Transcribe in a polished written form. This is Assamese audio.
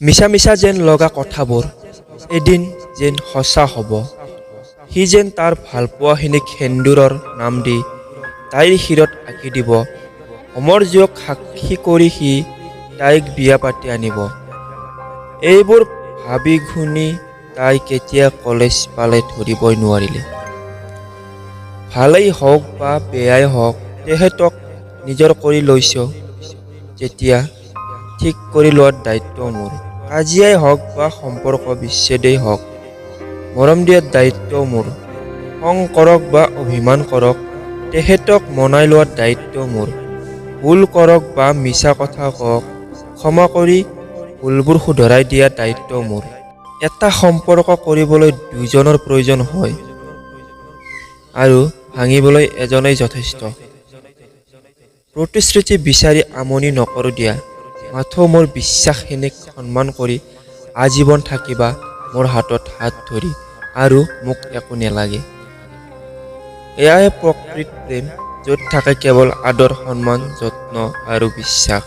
মিছা মিছা যেন লগা কথাবোৰ এদিন যেন সঁচা হ'ব। সি যেন তাৰ ভালপোৱাখিনিক সেন্দুৰৰ নাম দি তাইৰ শিৰত আঁকি দিব। অমৰ জীয়ক সাক্ষী কৰি সি তাইক বিয়া পাতি আনিব। এইবোৰ ভাবি শুনি তাই কেতিয়া কলেজ পালে ধৰিবই নোৱাৰিলে। ভালেই হওক বা বেয়াই হওক, তেহেঁতক নিজৰ কৰি লৈছ যেতিয়া ঠিক কৰি লোৱাৰ দায়িত্ব মোৰ। কাজিয়াই হওক বা সম্পৰ্ক বিচ্ছেদেই হওক, মৰম দিয়াৰ দায়িত্ব মোৰ। খং কৰক বা অভিমান কৰক, তেহেঁতক মনাই লোৱাৰ দায়িত্ব মোৰ। ভুল কৰক বা মিছা কথা কওক, ক্ষমা কৰি ভুলবোৰ শুধৰাই দিয়াৰ দায়িত্ব মোৰ। এটা সম্পৰ্ক কৰিবলৈ দুজনৰ প্ৰয়োজন হয় আৰু ভাঙিবলৈ এজনেই যথেষ্ট। প্ৰতিশ্ৰুতি বিচাৰি আমনি নকৰোঁ দিয়া, মাথো মোৰ বিশ্বাসখিনিক সন্মান কৰি আজীৱন থাকিবা মোৰ হাতত হাত ধৰি আৰু মোক একো নেলাগে। এয়াই প্ৰকৃত প্ৰেম, য'ত থাকে কেৱল আদৰ, সন্মান, যত্ন আৰু বিশ্বাস।